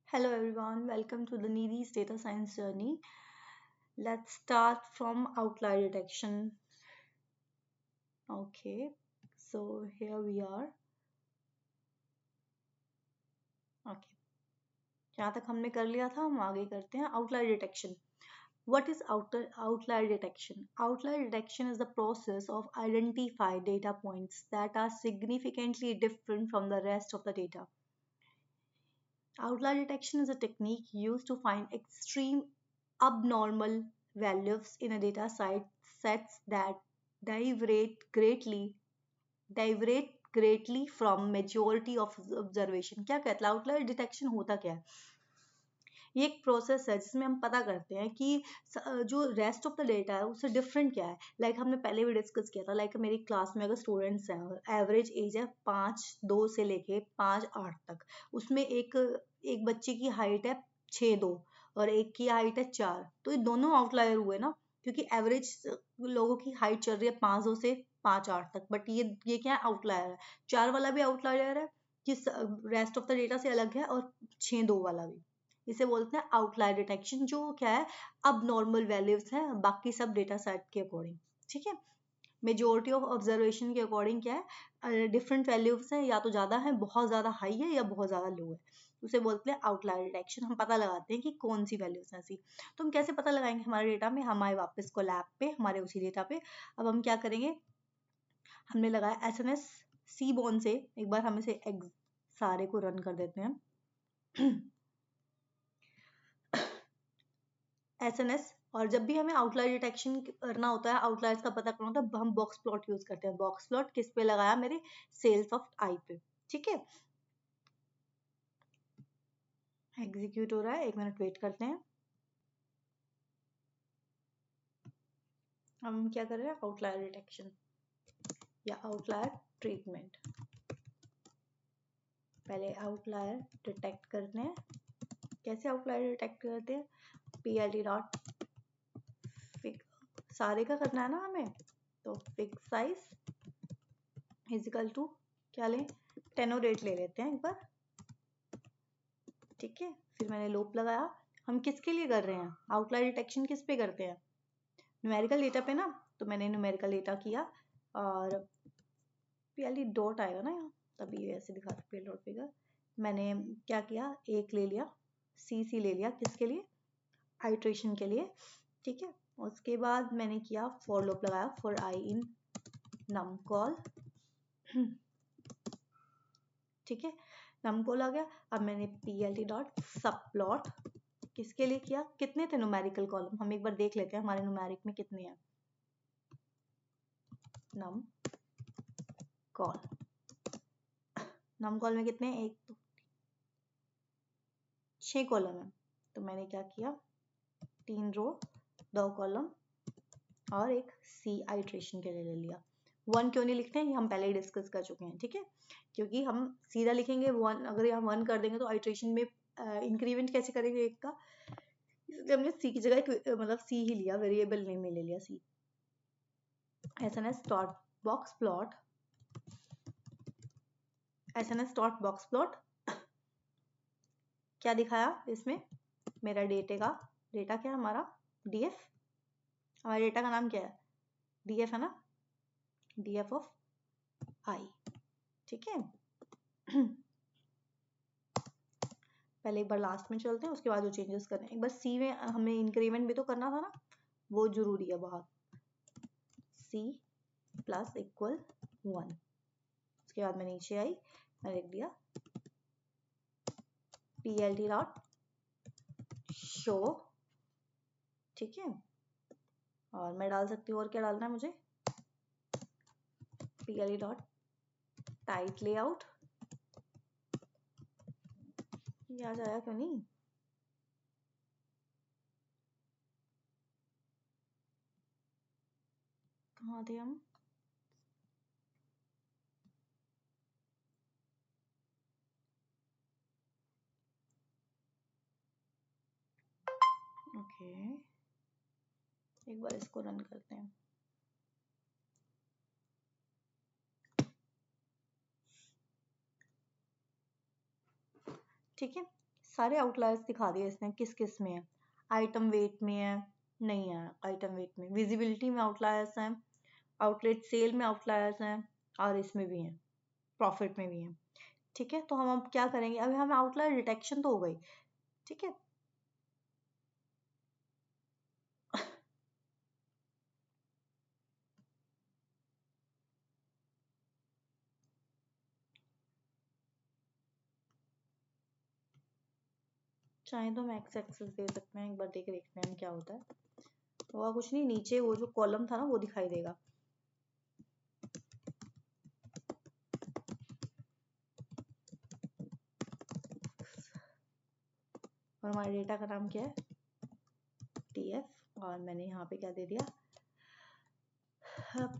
Hello everyone, welcome to the Needi's data science journey. Let's start from outlier detection. Okay, so here we are. Okay, जहाँ तक हमने कर लिया था हम आगे करते हैं outlier detection. What is outlier detection? Outlier detection is the process of identify data points that are significantly different from the rest of the data. Outlier detection is a technique used to find extreme abnormal values in a data sets that diverge greatly diverge greatly from majority of observation. क्या कहता है outlier detection होता क्या है? ये एक process है जिसमें हम पता करते हैं कि जो रेस्ट ऑफ द डेटा है उससे डिफरेंट क्या है. हमने पहले भी डिस्कस किया था. मेरी क्लास में अगर स्टूडेंट्स हैं, एवरेज एज है 5-2 से लेके 5-8 तक. उसमें एक एक बच्चे की हाइट है 6-2 और एक की हाइट है 4. तो ये दोनों आउटलायर हुए ना, क्योंकि एवरेज लोगों की हाइट चल रही है 5-2 से 5-8 तक. बट ये क्या है? आउटलायर है. 4 वाला भी आउटलायर है जिस रेस्ट ऑफ द डेटा से अलग है, और 6-2 वाला भी. इसे बोलते हैं आउटलायर डिटेक्शन, जो क्या है? अब नॉर्मल वैल्यूज है बाकी सब डेटा सेट के अकॉर्डिंग. ठीक है. मेजोरिटी ऑफ ऑब्जर्वेशन के अकॉर्डिंग क्या है? डिफरेंट वैल्यूज हैं, या तो ज्यादा है, बहुत ज्यादा हाई है, या बहुत ज्यादा लो है. उसे बोलते हैं आउटलायर डिटेक्शन. हम पता लगाते हैं कि कौन सी वैल्यूज है ऐसी. तो हम कैसे पता लगाएंगे? हमारे डेटा में हम आए वापस को लैब पे, हमारे उसी डेटा पे. अब हम क्या करेंगे? हमने लगाया एसएनएस सीबोर्न से. एक बार हम इसे सारे को रन कर देते हैं. एसएनएस. और जब भी हमें आउटलायर डिटेक्शन करना होता है, आउटलायर्स का पता करना होता है, हम बॉक्स प्लॉट यूज करते हैं. बॉक्स प्लॉट किस पे लगाया? मेरे सेल्स ऑफ आई पे. ठीक है. एग्जीक्यूट हो रहा है, 1 मिनट वेट करते हैं. हम क्या कर रहे हैं? आउटलायर डिटेक्शन या आउटलायर ट्रीटमेंट. पहले आउटलायर डिटेक्ट करते हैं. कैसे आउटलायर डिटेक्ट करते हैं? पीएलडी डॉट सारे का करना है ना हमें, तो फिक्स साइज इजिकल टू क्या लें? 10 और 8 ले लेते हैं एक बार. ठीक है. फिर मैंने लोप लगाया. हम किसके लिए कर रहे हैं? आउटलायर डिटेक्शन किस पे करते हैं? न्यूमेरिकल डेटा पे ना. तो मैंने न्यूमेरिकल डेटा किया, और पीएलडी डॉट आएगा ना यहाँ, तभी ऐसे दिखा पीएल डॉट फिगर. मैंने क्या किया? एक ले लिया, सी ले लिया. किसके लिए? आइट्रेशन के लिए. ठीक है. उसके बाद मैंने किया फॉर लूप लगाया, for I in num call. ठीक है. नम कॉल आ गया. अब मैंने पीएलडी डॉट सब प्लॉट किसके लिए किया? कितने थे न्यूमेरिकल कॉलम? हम एक बार देख लेते हैं हमारे न्यूमेरिक में कितने हैं. नम कॉल. नम कॉल में कितने? 6 कॉलम है. तो मैंने क्या किया? 3 रो 2 कॉलम और एक सी आइट्रेशन के लिए ले लिया. 1 क्यों नहीं लिखते हैं? ये हम पहले ही डिस्कस कर चुके हैं. ठीक है. क्योंकि हम सीधा लिखेंगे 1, अगर हम 1 कर देंगे तो आइट्रेशन में इंक्रीमेंट कैसे करेंगे एक का? इसलिए हमने सी की जगह मतलब सी ही लिया, वेरिएबल नेम में ले लिया C. SNS dot box plot. SNS dot box plot क्या दिखाया इसमें? मेरा डेटा क्या है हमारा? डीएफ. हमारे डेटा का नाम क्या है? डीएफ है ना. डीएफ ऑफ आई. ठीक है. पहले एक बार लास्ट में चलते हैं, उसके बाद जो चेंजेस करने हैं. एक बार सी में हमें इंक्रीमेंट भी तो करना था ना, वो जरूरी है बहुत. C plus equal 1. उसके बाद मैं नीचे आई, मैं लिख दिया पीएलडी डॉट शो. ठीक है. और मैं डाल सकती हूँ, और क्या डालना है मुझे? PLD dot tight layout. ये आ जाएगा क्यों नहीं? कहाँ थे हम? ओके. एक बार इसको रन करते हैं. ठीक है. सारे आउटलायर्स दिखा दिए इसने, किस किस में है। आइटम वेट में है, नहीं है आइटम वेट में। विजिबिलिटी में आउटलायर्स हैं, आउटलेट सेल में आउटलायर्स हैं, और इसमें भी हैं, प्रॉफिट में भी हैं। ठीक है, तो हम अब क्या करेंगे, अभी हमें आउटलायर डिटेक्शन तो हो गई। ठीक है, चाहे तो हम एक्स एक्सेस दे सकते हैं, एक बार देख देखते हैं क्या होता है। हुआ कुछ नहीं, नीचे वो जो कॉलम था ना वो दिखाई देगा। और हमारे डेटा का नाम क्या है, TF, और मैंने यहाँ पे क्या दे दिया,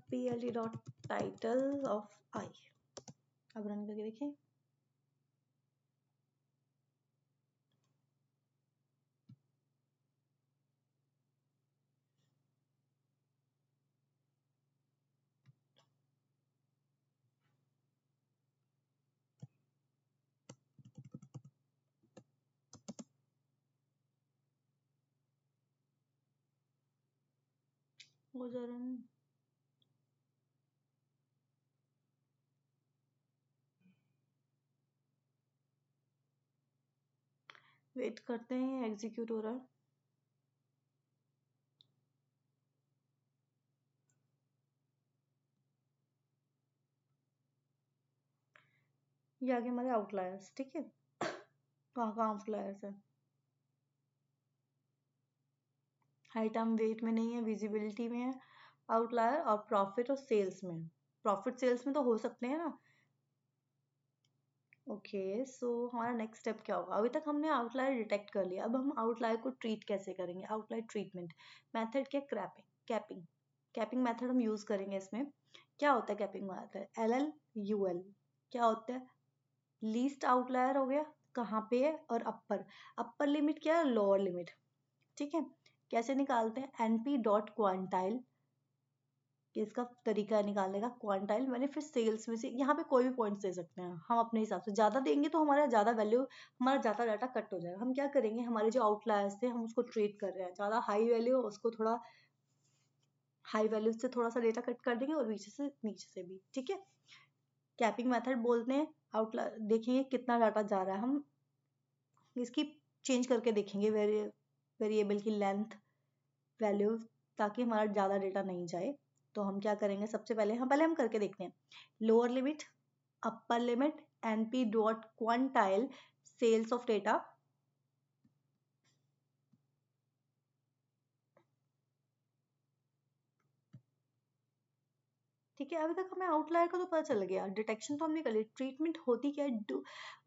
PLD डॉट टाइटल ऑफ आई। अब रन करके देखें। वो जा रन, वेट करते हैं, एग्जीक्यूट हो रहा है। ये आगे हमारे आउटलायर्स। ठीक है, कहाँ कहाँ आउटलायर्स है, आइटम वेट में नहीं है, विजिबिलिटी में है आउटलायर, और प्रॉफिट और सेल्स में। प्रॉफिट सेल्स में तो हो सकते हैं ना। ओके, सो हमारा नेक्स्ट स्टेप क्या होगा, अभी तक हमने आउटलायर डिटेक्ट कर लिया, अब हम आउटलायर को ट्रीट कैसे करेंगे। आउटलायर ट्रीटमेंट मेथड क्या, क्रैपिंग, कैपिंग। कैपिंग मेथड हम यूज करेंगे इसमें। क्या होता है कैपिंग मेथड, LLUL। क्या होता है, लीस्ट आउटलायर हो गया, कहाँ पे है, और अपर। अपर लिमिट क्या है, लोअर लिमिट। ठीक है, कैसे निकालते हैं, NP डॉट क्वांटाइल, कि इसका तरीका है निकालने का। क्वांटाइल मैंने फिर सेल्स में से, यहाँ पे कोई भी पॉइंट्स दे सकते हैं हम अपने हिसाब से। ज़्यादा देंगे तो हमारा ज़्यादा वैल्यू, हमारा ज़्यादा डाटा कट हो जाएगा। हम क्या करेंगे, हमारे जो आउटलायर्स थे हम उसको ट्रीट कर रहे हैं, ज़्यादा हाई वैल्यू उसको थोड़ा हाई वैल्यू से थोड़ा सा डेटा कट कर देंगे, और नीचे से भी। ठीक है, कैपिंग मेथड बोलते हैं। आउटलायर देखेंगे कितना डाटा जा रहा है, हम इसकी चेंज करके देखेंगे वेरिएबल की लेंथ वैल्यू, ताकि हमारा ज़्यादा डेटा नहीं जाए। तो हम क्या करेंगे, सबसे पहले हम करके देखते हैं। Lower limit, upper limit, NP dot quantile cells of data. ठीक है, अभी तक हमें आउटलायर का तो पता चल गया, डिटेक्शन तो हमने कर ली। ट्रीटमेंट होती क्या है,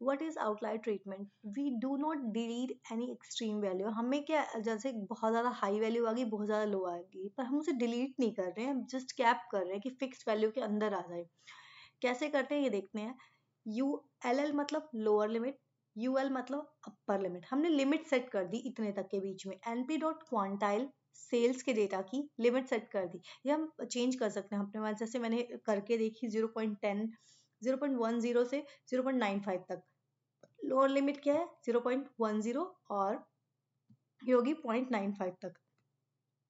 what is outlier treatment, we do not delete any extreme value. हमें क्या, जैसे बहुत ज़्यादा हाई वैल्यू आ गई, बहुत ज़्यादा लो आ गई, पर हम उसे डिलीट नहीं कर रहे हैं, जस्ट कैप कर रहे हैं कि फिक्स्ड वैल्यू के अंदर आ जाए। कैसे करते हैं ये देखते हैं। LL मतलब लोअर लिमिट, UL मतलब अपर लिमिट। हमने लिमिट सेट कर दी इतने तक के बीच में। NP डॉट क्वांटाइल सेल्स के डेटा की लिमिट सेट कर दी। ये हम चेंज कर सकते हैं अपने पास, जैसे मैंने करके देखी 0.10, 0.10 से 0.95 तक। लोअर लिमिट क्या है, 0.10, और ये होगी 0.95 तक।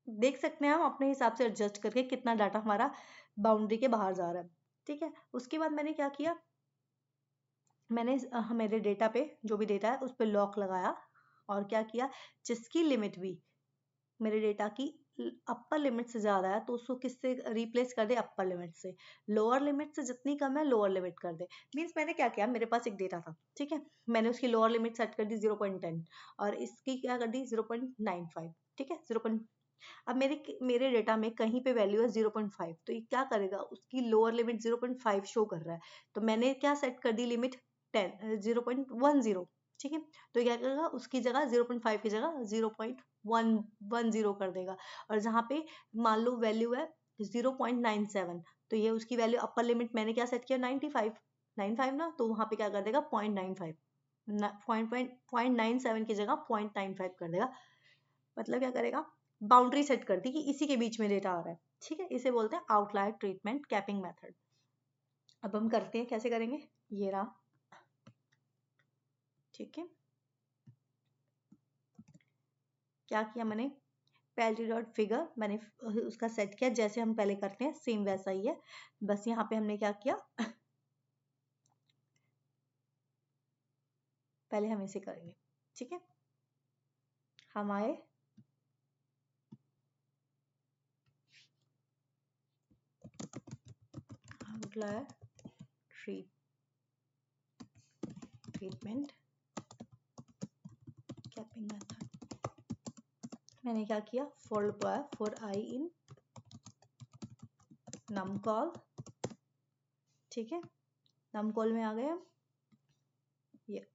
देख सकते हैं हम अपने हिसाब से एडजस्ट करके कितना डाटा हमारा बाउंड्री के बाहर जा रहा है। ठीक है, उसके बाद मैंने क्या किया, मैंने मेरे डेटा पे जो भी डेटा है उस पर लॉक लगाया, और क्या किया, जिसकी लिमिट भी मेरे डेटा की अपर लिमिट से ज़्यादा है तो उसको किससे रिप्लेस कर दे, अपर लिमिट से। लोअर लिमिट से जितनी कम है लोअर लिमिट कर दे। मीन्स मैंने क्या किया, मेरे पास एक डेटा था, ठीक है, मैंने उसकी लोअर लिमिट सेट कर दी 0.10, और इसकी क्या कर दी 0.95। ठीक है, 0. अब मेरे डेटा में कहीं पे वैल्यू है 0.5, तो ये क्या करेगा, उसकी लोअर लिमिट 0.5 शो कर रहा है, तो मैंने क्या सेट कर दी लिमिट 0.10। ठीक है, तो क्या करेगा, उसकी जगह 0.5 की जगह 0.110 कर देगा। और जहाँ पे मान लो वैल्यू है 0.97, तो ये उसकी वैल्यू अपर लिमिट मैंने क्या सेट किया, 95 ना, तो वहाँ पे क्या कर देगा 0.95, 0.97 की जगह 0.95 कर देगा। मतलब क्या करेगा, बाउंड्री सेट कर दी कि इसी के बीच में डेटा आ रहा है। ठीक है, इसे बोलते हैं आउटलायर ट्रीटमेंट कैपिंग मेथड। अब हम करते हैं, कैसे करेंगे, ये रहा। ठीक है, क्या किया मैंने, पैरेलल डॉट फिगर मैंने उसका सेट किया, जैसे हम पहले करते हैं सेम वैसा ही है, बस यहाँ पे हमने क्या किया पहले हम इसे करेंगे, ठीक है। हम आए आउटलायर ट्रीटमेंट कैपिंग मेथड, मैंने क्या किया, फॉर आई इन नमकॉल, ठीक है, नमकॉल में आ गए हम ये।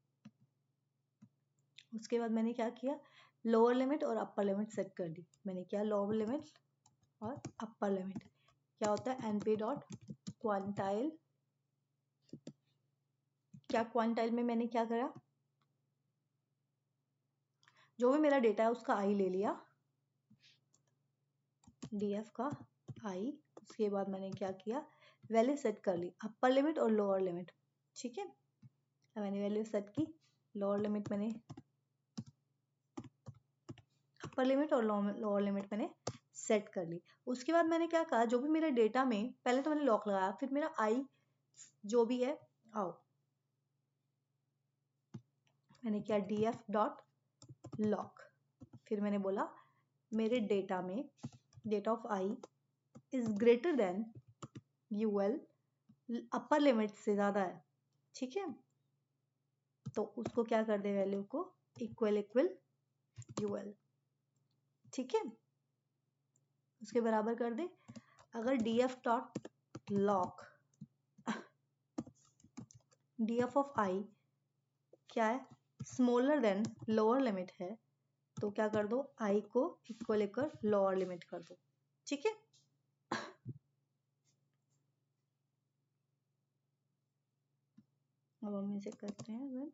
उसके बाद मैंने क्या किया, लोअर लिमिट और अपर लिमिट सेट कर दी। मैंने क्या, लोअर लिमिट और अपर लिमिट क्या होता है, एनपी डॉट क्वांटाइल, क्या क्वांटाइल में मैंने क्या करा, जो भी मेरा डेटा है उसका आई ले लिया, डीएफ का आई। उसके बाद मैंने क्या किया, वैल्यू सेट कर ली, अपर लिमिट और लोअर लिमिट, ठीक है। मैंने वैल्यू सेट की, लोअर लिमिट मैंने, अपर लिमिट और लोअर लिमिट मैंने सेट कर ली। उसके बाद मैंने क्या कहा, जो भी मेरे डेटा में, पहले तो मैंने लॉक लगाया, फिर मेरा आई जो भी है आओ, मैंने क्या, df डॉट लॉक, फिर मैंने बोला मेरे डेटा में data of I is greater than UL, upper limit से ज्यादा है, ठीक है, तो उसको क्या कर दे, वैल्यू को इक्वल यूएल, ठीक है, उसके बराबर कर दे। अगर df dot loc df of I क्या है, स्मॉलर देन लोअर लिमिट है, तो क्या कर दो, आई को इक्वल लोअर लिमिट कर दो, ठीक है। अब हम इसे करते हैं,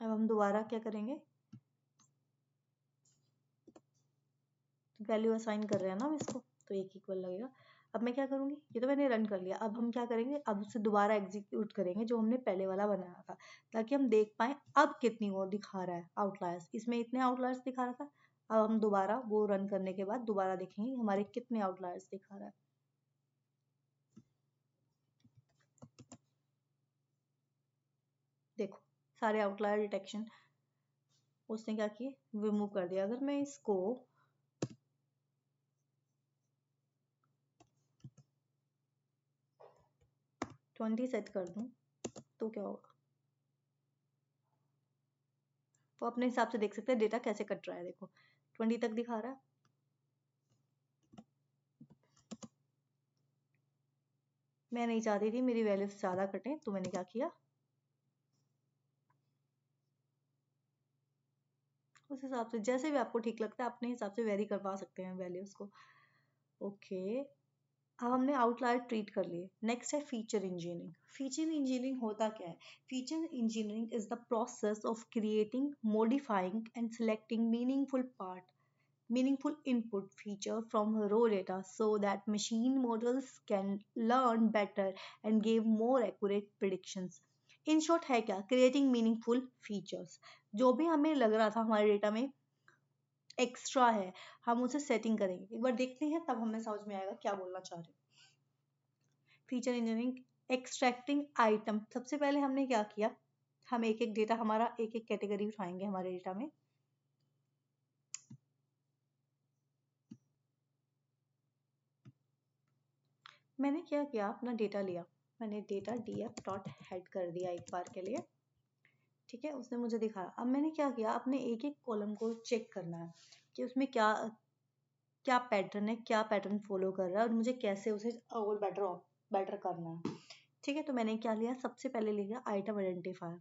अब हम दोबारा क्या करेंगे, वैल्यू असाइन कर रहे हैं ना हम इसको, तो एक इक्वल लगेगा। अब मैं क्या करूंगी, ये तो मैंने रन कर लिया, अब हम क्या करेंगे, अब उसे दोबारा एग्जीक्यूट करेंगे जो हमने पहले वाला बनाया था, ताकि हम देख पाए अब कितनी वो दिखा रहा है आउटलायर्स, इसमें इतने आउटलायर्स दिखा रहा था, अब हम दोबारा वो रन करने के बाद दोबारा देखेंगे हमारे कितने आउटलायर्स दिखा रहा है। देखो सारे आउटलायर डिटेक्शन उसने क्या किए, रिमूव कर दिया। अगर मैं इसको 20 सेट कर दूं तो क्या होगा, तो अपने हिसाब से देख सकते हैं डेटा कैसे कट रहा है, देखो 20 तक दिखा रहा है। मैं नहीं चाहती थी मेरी वैल्यू ज्यादा कटे, तो मैंने क्या किया, उस हिसाब से जैसे भी आपको ठीक लगता है अपने हिसाब से वेरी करवा सकते हैं वैल्यूज को। ओके, अब हमने आउटलायर ट्रीट कर लिए। नेक्स्ट है फीचर इंजीनियरिंग। फीचर इंजीनियरिंग होता क्या है, feature engineering is the process of creating, modifying and selecting meaningful input feature from raw data so that machine models can learn better and give more accurate predictions. In short है क्या, creating meaningful features, जो भी हमें लग रहा था हमारे data में एक्स्ट्रा है हम उसे सेटिंग करेंगे, एक बार देखते हैं तब हमें समझ में आएगा क्या बोलना चाह रहे हैं। फीचर इंजीनियरिंग एक्सट्रैक्टिंग आइटम, सबसे पहले हमने क्या किया, हम एक एक डेटा हमारा एक एक कैटेगरी उठाएंगे हमारे डेटा में। मैंने क्या किया, अपना डेटा लिया, मैंने डेटा df डॉट हेड कर दिया एक बार के लिए, ठीक है, उसने मुझे दिखाया। अब मैंने क्या किया, अपने एक एक कॉलम को चेक करना है कि उसमें क्या क्या पैटर्न है, क्या पैटर्न फॉलो कर रहा है और मुझे कैसे उसे और बेटर करना है, ठीक है। तो मैंने क्या लिया, सबसे पहले लिया आइटम आइडेंटिफायर,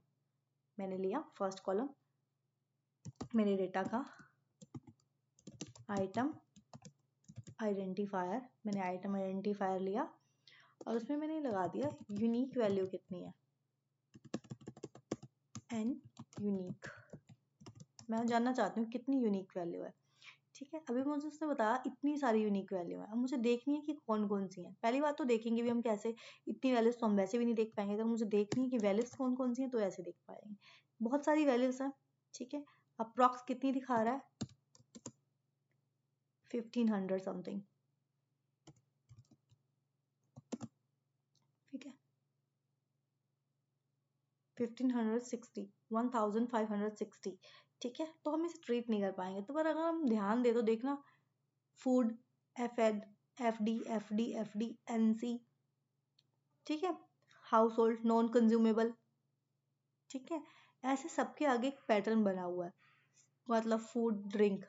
मैंने लिया फर्स्ट कॉलम मेरे डेटा का आइटम आइडेंटिफायर, मैंने आइटम आइडेंटिफायर लिया और उसमें मैंने लगा दिया यूनिक वैल्यू कितनी है, एन यूनिक, मैं जानना चाहती हूँ कितनी यूनिक वैल्यू है, ठीक है। अभी मुझे उसने बताया इतनी सारी यूनिक वैल्यू है, अब मुझे देखनी है कि कौन कौन सी है। पहली बात तो देखेंगे भी हम कैसे, इतनी वैल्यूज तो हम वैसे भी नहीं देख पाएंगे, अगर मुझे देखनी है कि वैल्यूज कौन कौन सी हैं तो ऐसे देख पाएंगे। बहुत सारी वैल्यूज हैं, ठीक है, अप्रॉक्स कितनी दिखा रहा है, 1500 समथिंग, ठीक है, 1560, 1560, ठीक है। तो हम इसे ट्रीट नहीं कर पाएंगे। तो पर अगर हम ध्यान दे तो देखना, फूड, एफएड, एफडी, एफडी, एफडी, एनसी, ठीक है, हाउस होल्ड, नॉन कंज्यूमेबल, ठीक है, ऐसे सबके आगे एक पैटर्न बना हुआ है। मतलब food, drink,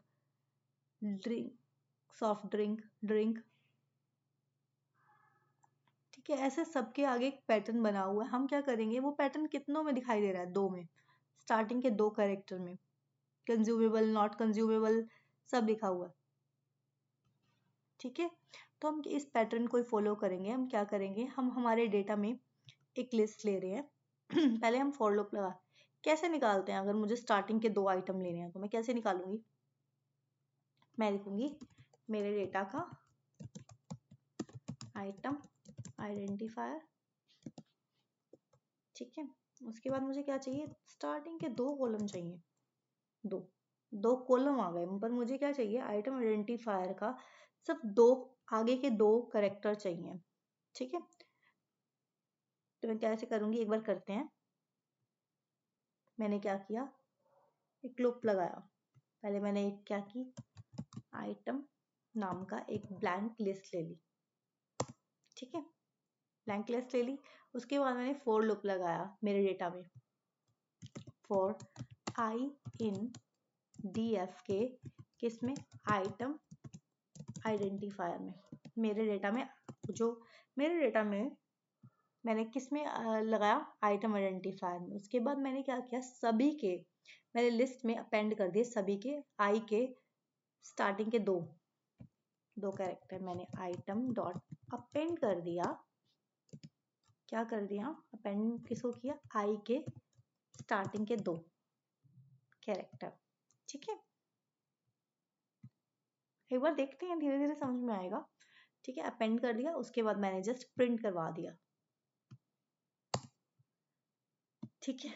drink, soft drink, drink, ठीक है, ऐसे सबके आगे एक पैटर्न बना हुआ है। हम क्या करेंगे, वो पैटर्न कितनों में दिखाई दे रहा है, 2 में, स्टार्टिंग के 2 कैरेक्टर में, कंज्यूमेबल, नॉट कंज्यूमेबल, सब लिखा हुआ है, ठीक है। तो हम इस पैटर्न को फॉलो करेंगे। हम क्या करेंगे, हम हमारे डेटा में एक लिस्ट ले रहे हैं पहले हम फॉर लूप लगा, कैसे निकालते हैं, अगर मुझे स्टार्टिंग के 2 आइटम लेने हैं तो मैं कैसे निकालूंगी, मैं लिखूंगी मेरे डेटा का आइटम आइडेंटिफायर, ठीक है। उसके बाद मुझे क्या चाहिए, स्टार्टिंग के 2 कॉलम चाहिए, 2 कॉलम आ गए, पर मुझे क्या चाहिए, आइटम आइडेंटिफायर का सिर्फ 2, आगे के 2 करेक्टर चाहिए, ठीक है। तो मैं कैसे करूंगी, एक बार करते हैं। मैंने क्या किया, एक लूप लगाया, पहले मैंने एक क्या की, आइटम नाम का एक ब्लैंक लिस्ट ले ली, ठीक है, ब्लैंक लिस्ट ले ली। उसके बाद मैंने फॉर लूप लगाया मेरे डेटा में, फॉर आई इन डीएफ के, किसमें, आइटम आइडेंटिफायर में, मेरे डेटा में, जो मेरे डेटा में मैंने किस में लगाया, आइटम आइडेंटिफायर में। उसके बाद मैंने क्या किया, सभी के मैंने लिस्ट में अपेंड कर दिए, सभी के आई के स्टार्टिंग के 2 कैरेक्टर मैंने आइटम डॉट अपेंड कर दिया, क्या कर दिया, अपेंड किसको किया, आई के स्टार्टिंग के 2 कैरेक्टर, ठीक है। एक बार देखते हैं, धीरे धीरे समझ में आएगा, ठीक है। अपेंड कर दिया, उसके बाद मैंने जस्ट प्रिंट करवा दिया, ठीक है।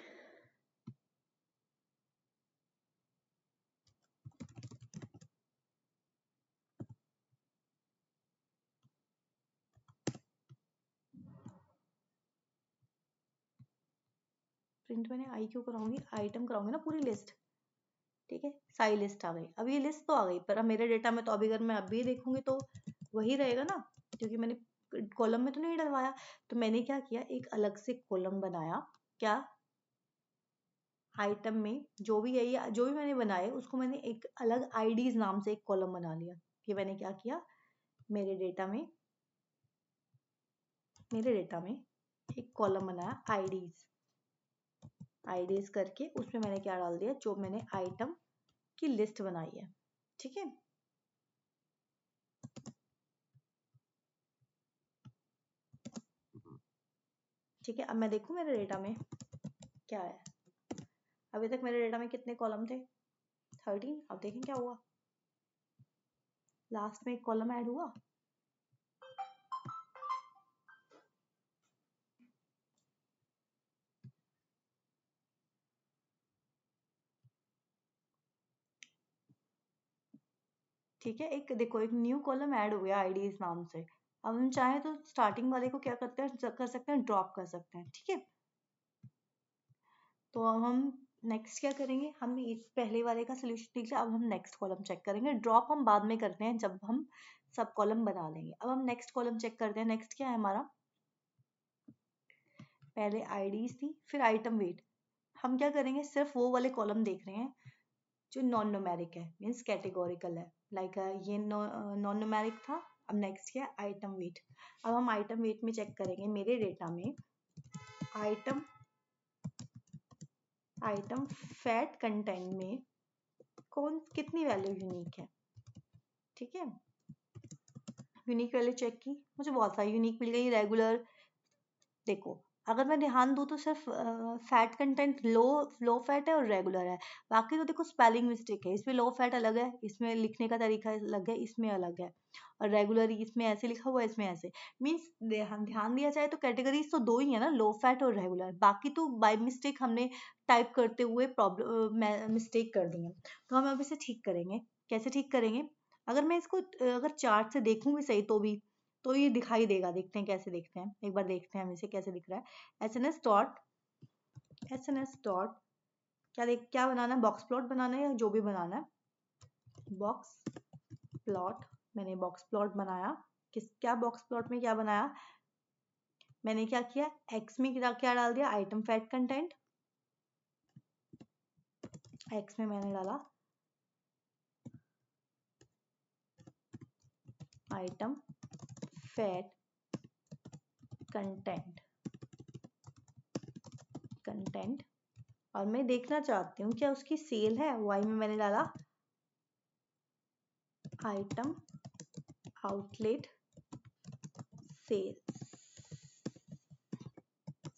प्रिंट मैंने आई क्यों कराऊंगी, आइटम कराऊंगी ना पूरी लिस्ट, ठीक है, सारी लिस्ट आ गई। अब ये लिस्ट तो आ गई, पर अब मेरे डेटा में तो अभी अगर मैं अभी देखूंगी तो वही रहेगा ना, क्योंकि मैंने कॉलम में तो नहीं डलवाया। तो मैंने क्या किया, एक अलग से कॉलम बनाया, क्या, आइटम में जो भी है, जो भी मैंने बनाए उसको मैंने एक अलग आईडीज नाम से एक कॉलम बना लिया। कि मैंने क्या किया, मेरे डेटा में एक कॉलम बनाया, आईडीज करके, उसमें मैंने क्या डाल दिया, जो मैंने आइटम की लिस्ट बनाई है, ठीक है। ठीक है, अब मैं देखूं मेरे डेटा में क्या है। अभी तक मेरे डेटा में कितने कॉलम थे, 13। अब देखें क्या हुआ, लास्ट में एक कॉलम ऐड हुआ, ठीक है। एक देखो, एक न्यू कॉलम ऐड हो गया आईडीज नाम से। अब हम चाहें तो स्टार्टिंग वाले को क्या करते हैं, कर सकते हैं, ड्रॉप कर सकते हैं, ठीक है। तो अब हम नेक्स्ट क्या करेंगे, हम इस पहले वाले का सोल्यूशन देख लिया, अब हम नेक्स्ट कॉलम चेक करेंगे। ड्रॉप हम बाद में करते हैं जब हम सब कॉलम बना लेंगे। अब हम नेक्स्ट कॉलम चेक करते हैं। नेक्स्ट क्या है हमारा, पहले आईडीज थी, फिर आइटम वेट। हम क्या करेंगे, सिर्फ वो वाले कॉलम देख रहे हैं जो नॉन न्यूमेरिक है, मीन्स कैटेगोरिकल है, लाइक ये नॉन न्यूमेरिक था। अब नेक्स्ट क्या है, आइटम वेट। अब हम आइटम वेट में चेक करेंगे, मेरे डेटा में आइटम फैट कंटेंट में कितनी वैल्यू यूनिक है, ठीक है। यूनिक वैल्यू चेक की, मुझे बहुत सारी यूनिक मिल गई। रेगुलर देखो, अगर मैं ध्यान दूँ तो सिर्फ फैट कंटेंट लो फैट है और रेगुलर है। बाकी तो देखो स्पेलिंग मिस्टेक है, इसमें लो फैट अलग है, इसमें लिखने का तरीका अलग है, इसमें अलग है, और रेगुलर इसमें ऐसे लिखा हुआ है, इसमें ऐसे। मीन्स ध्यान दिया जाए तो कैटेगरीज तो दो ही है ना, लो फैट और रेगुलर। बाकी तो बाय मिस्टेक हमने टाइप करते हुए प्रॉब्लम मिस्टेक कर दी है, तो हम अब इसे ठीक करेंगे। कैसे ठीक करेंगे? अगर मैं इसको अगर चार्ट से देखूं भी सही तो ये दिखाई देगा। देखते हैं कैसे देखते हैं, एक बार देखते हैं हम इसे कैसे दिख रहा है। एस एन एस डॉट क्या बनाना है? बॉक्स प्लॉट बनाना है या जो भी बनाना है। बॉक्स प्लॉट, मैंने बॉक्स प्लॉट बनाया। क्या बॉक्स प्लॉट में क्या बनाया? मैंने क्या किया, एक्स में क्या डाल दिया, आइटम फैट कंटेंट। एक्स में मैंने डाला आइटम फैट कंटेंट और मैं देखना चाहती हूँ क्या उसकी सेल है। वाई में मैंने डाला आइटम आउटलेट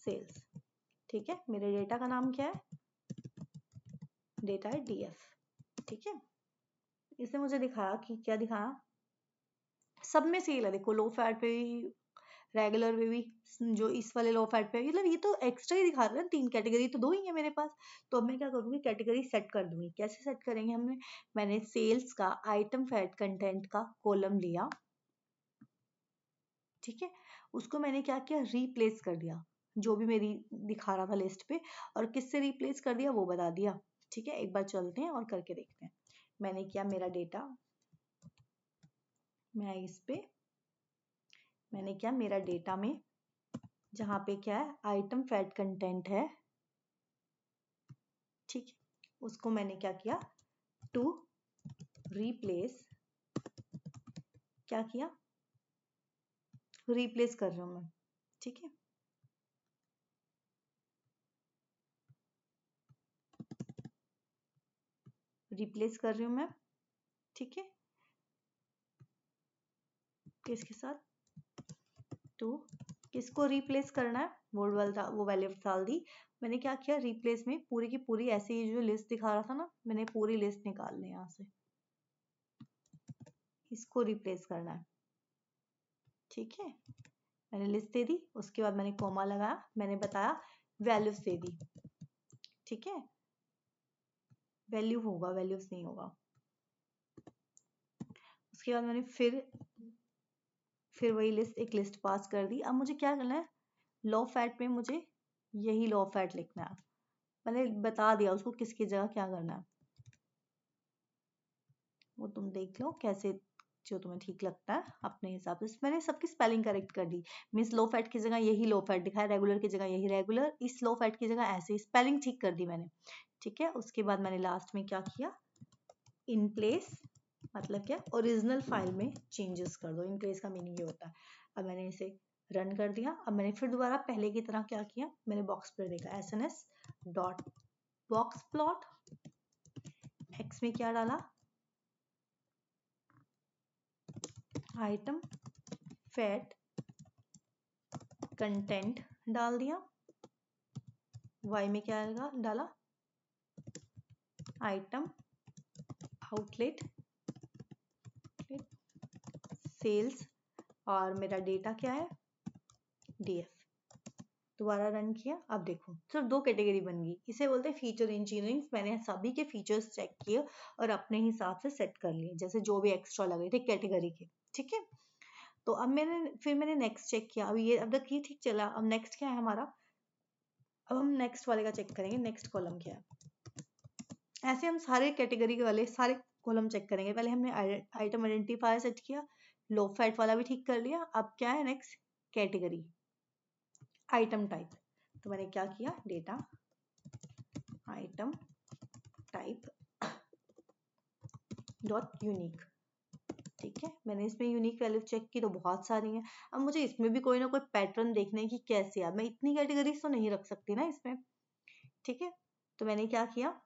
सेल्स। ठीक है, मेरे डेटा का नाम क्या है? डेटा है डीएफ। ठीक है, इसने मुझे दिखाया कि क्या दिखाया, सब में सेल है। देखो लो फैट पे भी, रेगुलर पे भी, जो इस वाले लो फैट पे, मतलब ये तो एक्स्ट्रा ही दिखा रहा है। तीन कैटेगरी तो दो ही है मेरे पास। तो अब मैं क्या करूंगी, कैटेगरी सेट कर दूंगी। कैसे सेट करेंगे हमने? मैंने सेल्स का आइटम फैट कंटेंट का कॉलम लिया, ठीक है, उसको मैंने क्या किया, रिप्लेस कर दिया जो भी मेरी दिखा रहा था लिस्ट पे, और किससे रिप्लेस कर दिया वो बता दिया। ठीक है, एक बार चलते हैं और करके देखते हैं। मैंने किया मेरा डेटा, मैं इस पे मैंने क्या, मेरा डेटा में जहाँ पे क्या है, आइटम फैट कंटेंट है, ठीक है, उसको मैंने क्या किया, टू रिप्लेस, क्या किया, रिप्लेस कर रहा हूं मैं। ठीक है, रिप्लेस कर रही हूं मैं। ठीक है, किसके साथ, टू, किसको रिप्लेस करना है, वो वैल्यू डाल दी। मैंने क्या किया, रिप्लेस में पूरी की पूरी ऐसे ही जो लिस्ट दिखा रहा था ना, मैंने पूरी लिस्ट निकाल ली यहाँ से, इसको रिप्लेस करना है। ठीक है, मैंने लिस्ट दे दी, उसके बाद मैंने कॉमा लगाया, मैंने बताया वैल्यूज दे दी। ठीक है, वैल्यू होगा, वैल्यूज नहीं होगा। उसके बाद मैंने फिर वही लिस्ट, एक लिस्ट पास कर दी। अब मुझे क्या करना है, लो फैट में मुझे यही लो फैट लिखना है। मैंने बता दिया उसको किसकी जगह क्या करना है, वो तुम देख लो कैसे, जो तुम्हें ठीक लगता है अपने हिसाब से। मैंने सबकी स्पेलिंग करेक्ट कर दी। मीन्स लो फैट की जगह यही लो फैट दिखाया, रेगुलर की जगह यही रेगुलर, इस लो फैट की जगह ऐसे स्पेलिंग ठीक कर दी मैंने। ठीक है, उसके बाद मैंने लास्ट में क्या किया, इन प्लेस, मतलब क्या, ओरिजिनल फाइल में चेंजेस कर दो। इन प्लेस का मीनिंग ये होता है। अब मैंने इसे रन कर दिया। अब मैंने फिर दोबारा पहले की तरह क्या किया, मैंने बॉक्स पर देखा SNS.BoxPlot, एक्स में क्या डाला, आइटम फैट कंटेंट डाल दिया। वाई में क्या डाला, आइटम आउटलेट सेल्स, और मेरा डेटा क्या है, डीएफ। दोबारा रन किया, अब देखो सिर्फ दो कैटेगरी बन गई। इसे बोलते हैं फीचर इंजीनियरिंग। मैंने सभी के फीचर्स चेक किए और अपने हिसाब से सेट कर लिए, जैसे जो भी एक्स्ट्रा लग रहे थे कैटेगरी के। ठीक है, तो अब मैंने नेक्स्ट चेक किया। अब तक ये ठीक चला। अब नेक्स्ट क्या है हमारा, अब हम नेक्स्ट वाले का चेक करेंगे, नेक्स्ट कॉलम क्या है। ऐसे हम सारे कैटेगरी के वाले सारे कॉलम चेक करेंगे। पहले हमने आइटम आइडेंटिफायर सेट किया, लो फैट वाला भी ठीक कर लिया। अब क्या है नेक्स्ट, कैटेगरी, आइटम टाइप। तो मैंने क्या किया, data item type dot unique. ठीक है, मैंने इसमें यूनिक वैल्यू चेक की तो बहुत सारी हैं। अब मुझे इसमें भी कोई ना कोई पैटर्न देखने की कैसे है, मैं इतनी कैटेगरीज तो नहीं रख सकती ना इसमें। ठीक है, तो मैंने क्या किया,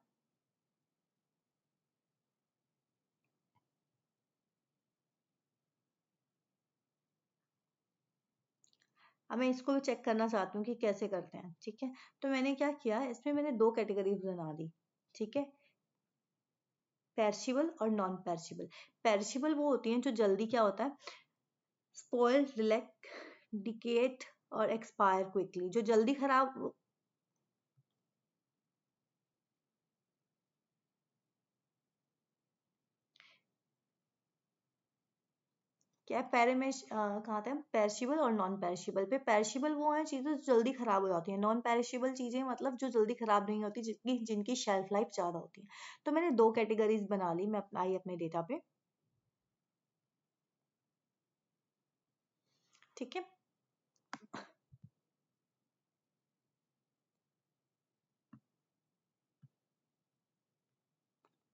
अब मैं इसको भी चेक करना चाहती हूँ कि कैसे करते हैं। ठीक है, तो मैंने क्या किया, इसमें मैंने दो कैटेगरीज बना दी। ठीक है, पेरिशेबल और नॉन पेरिशेबल। पेरिशेबल वो होती हैं जो जल्दी क्या होता है, स्पॉइल, डिकेट और एक्सपायर क्विकली, जो जल्दी खराब। क्या पैरे में कहा था, पेरिशेबल और नॉन पेरिशेबल पे। पेरिशेबल वो है चीजें जो जल्दी खराब हो जाती हैं, नॉन पेरिशेबल चीजें मतलब जो जल्दी खराब नहीं होती, जिनकी शेल्फ लाइफ ज्यादा होती है। तो मैंने दो कैटेगरीज बना ली, मैं आई अपने डेटा पे। ठीक है,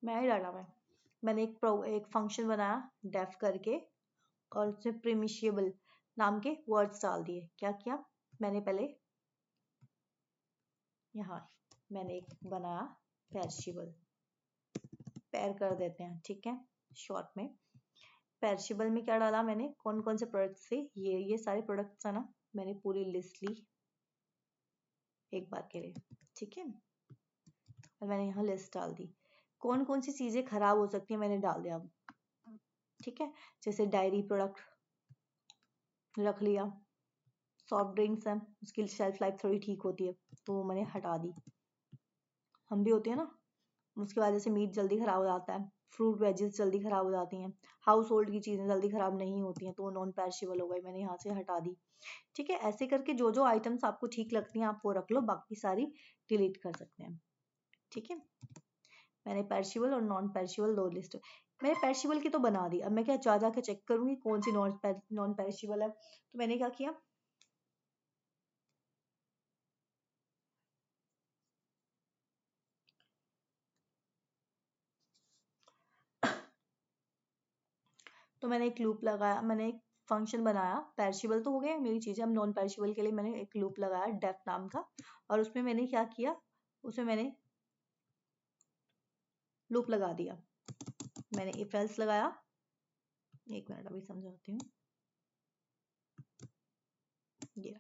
मैं ही डाला मैंने एक फंक्शन बनाया डेफ करके, और उसमें प्रीमिशियबल नाम के वर्ड्स डाल दिए। क्या किया मैंने पहले, यहाँ मैंने एक बनाया पेरिशेबल, पैर कर देते हैं। ठीक है, शॉर्ट में पेरिशेबल में क्या डाला मैंने, कौन कौन से प्रोडक्ट्स थे, ये सारे प्रोडक्ट्स है ना, मैंने पूरी लिस्ट ली एक बार के लिए। ठीक है, और मैंने यहाँ लिस्ट डाल दी, कौन कौन सी चीजें खराब हो सकती है मैंने डाल दिया। ठीक है, जैसे डायरी प्रोडक्ट रख लिया, सॉफ्ट ड्रिंक्स है, उसकी शेल्फ लाइफ थोड़ी ठीक होती है तो वो मैंने हटा दी। हम भी होते हैं ना, उसकी वजह से मीट जल्दी खराब हो जाता है, फ्रूट वेजेस जल्दी खराब हो जाती हैं, हाउस होल्ड की चीजें जल्दी खराब नहीं होती हैं, तो वो नॉन पेरिशेबल हो गई, मैंने यहाँ से हटा दी। ठीक है, ऐसे करके जो जो आइटम्स आपको ठीक लगती हैं आप वो रख लो, बाकी सारी डिलीट कर सकते हैं। ठीक है, मैंने पेरिशेबल और नॉन पेरिशेबल दो लिस्ट, मैंने पेरिशेबल की तो बना दी। अब मैं क्या जा के चेक करूंगी कौन सी नॉन पेरिशेबल है। तो मैंने क्या किया, तो मैंने एक लूप लगाया, मैंने एक फंक्शन बनाया, पेरिशेबल तो हो गया मेरी चीजें। अब नॉन पेरिशेबल के लिए मैंने एक लूप लगाया डेफ नाम का, और उसमें मैंने क्या किया, उसमें मैंने लूप लगा दिया। मैंने इफ एल्स लगाया, एक मिनट अभी समझाती हूँ। ये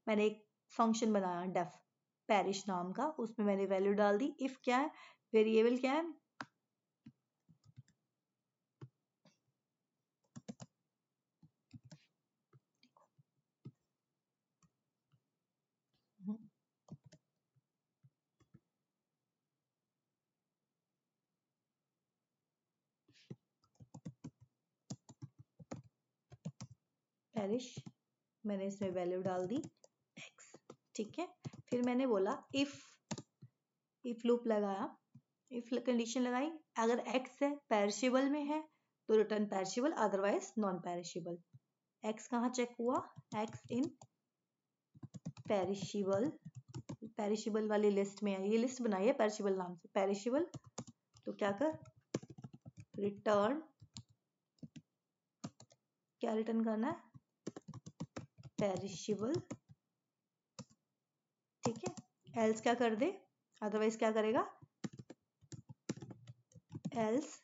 मैंने एक फंक्शन बनाया डेफ पेरिश नाम का, उसमें मैंने वैल्यू डाल दी। इफ क्या है, वेरिएबल क्या है, पेरिश, मैंने इसमें वैल्यू डाल दी x। ठीक है, फिर मैंने बोला इफ लूप लगाया, इफ कंडीशन लगाई, अगर x है पेरिशेबल में है तो return perishable, otherwise non perishable. x कहाँ चेक हुआ, x इन पेरिशेबल, पेरिशेबल वाली लिस्ट में है, ये लिस्ट बनाई है पेरिशेबल नाम से, पेरिशेबल। तो क्या कर, रिटर्न, क्या रिटर्न करना है, पेरिशेबल। ठीक है, एल्स क्या कर दे, अदरवाइज क्या करेगा, एल्स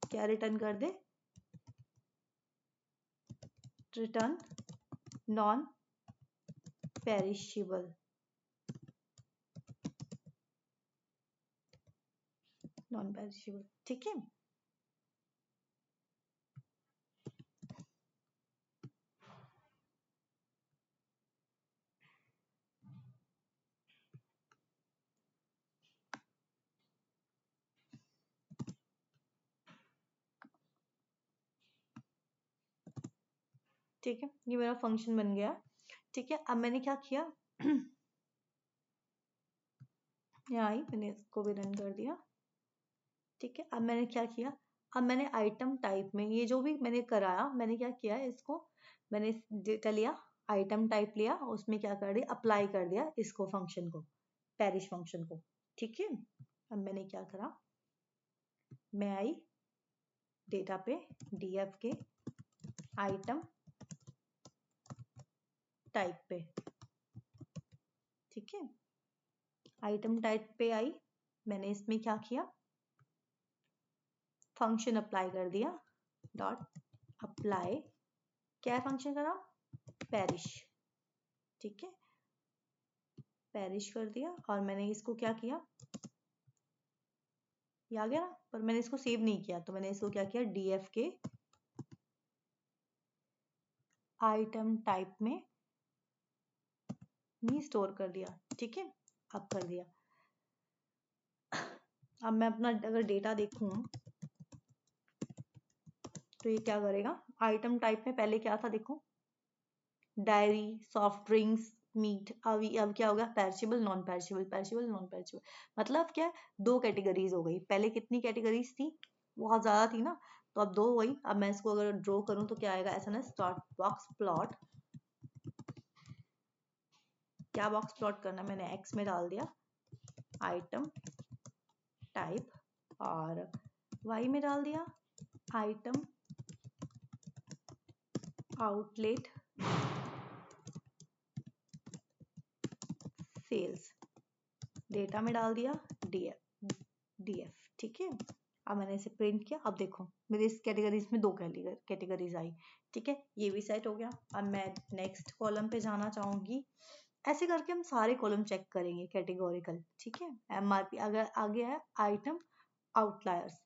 क्या रिटर्न कर दे, return non perishable, non perishable. ठीक है, ठीक है, ये मेरा फंक्शन बन गया। ठीक है, अब मैंने क्या किया यहाँ आई, मैंने इसको भी रन कर दिया। ठीक है, अब मैंने क्या किया, अब मैंने आइटम टाइप में ये जो भी मैंने कराया, मैंने क्या किया, इसको मैंने डेटा लिया, आइटम टाइप लिया, उसमें क्या कर दिया, अप्लाई कर दिया इसको, फंक्शन को, पेरिश फंक्शन को। ठीक है, अब मैंने क्या करा, मैं आई डेटा पे, डीएफ के आइटम टाइप पे। ठीक है, आइटम टाइप पे आई, मैंने इसमें क्या किया, फंक्शन अप्लाई कर दिया, डॉट अप्लाई, क्या है फंक्शन का नाम, पेरिश, ठीक है, पेरिश कर दिया। और मैंने इसको क्या किया, ये आ गया ना, पर मैंने इसको सेव नहीं किया, तो मैंने इसको क्या किया, डीएफ के आइटम टाइप में भी स्टोर कर दिया, ठीक है, अब कर दिया। अब मैं अपना अगर डेटा देखूं तो ये क्या करेगा, आइटम टाइप में पहले क्या था देखो, डायरी, सॉफ्ट ड्रिंक्स, मीट, अब क्या होगा, perishable, non perishable, perishable, non perishable. मतलब क्या, दो कैटेगरीज हो गई, पहले कितनी कैटेगरीज थी, बहुत ज्यादा थी ना, तो अब दो हो गई। अब मैं इसको अगर ड्रॉ करूं तो क्या आएगा, ऐसा ना, स्टार्ट बॉक्स प्लॉट, क्या बॉक्स प्लॉट करना, मैंने एक्स में डाल दिया आइटम टाइप, और वाई में डाल दिया आइटम आउटलेट सेल्स, डेटा में डाल दिया डीएफ, ठीक है। अब मैंने इसे प्रिंट किया, अब देखो मेरे इस कैटेगरीज में दो कैटेगरीज आई, ठीक है, ये भी सेट हो गया। अब मैं नेक्स्ट कॉलम पे जाना चाहूंगी, ऐसे करके हम सारे कॉलम चेक करेंगे कैटेगोरिकल, ठीक है। एमआरपी, अगर आगे है आइटम आउटलायर्स,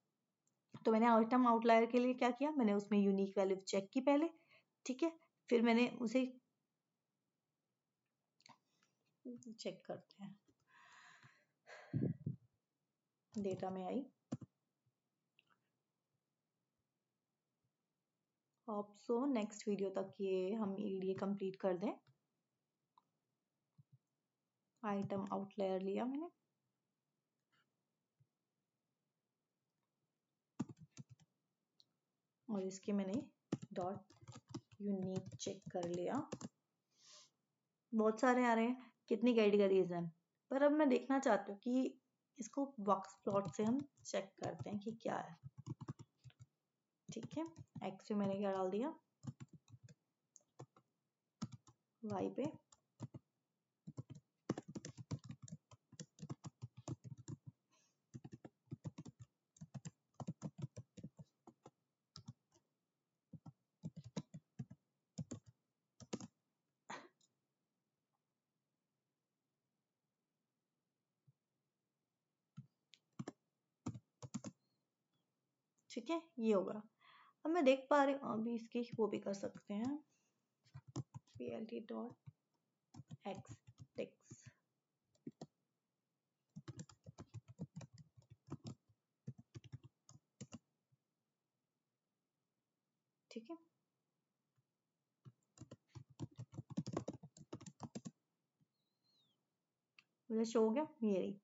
तो मैंने आइटम आउटलायर के लिए क्या किया, मैंने उसमें यूनिक वैल्यू चेक की पहले, ठीक है, फिर मैंने उसे चेक करते हैं, डेटा में आई, होप सो नेक्स्ट वीडियो तक ये हम ये कंप्लीट कर दें। आइटम आउटलायर लिया मैंने, और इसके मैंने डॉट यूनिक चेक कर लिया। बहुत सारे आ रहे हैं, कितनी कैटेगरीज हैं, पर अब मैं देखना चाहती हूँ कि इसको बॉक्स प्लॉट से हम चेक करते हैं कि क्या है, ठीक है। एक्स पे मैंने क्या डाल दिया, वाई पे, ठीक है, ये होगा। अब मैं देख पा रही हूँ, अभी इसकी वो भी कर सकते हैं, plt डॉट एक्स टेक्स, ठीक है, मुझे शो हो गया, ये रही,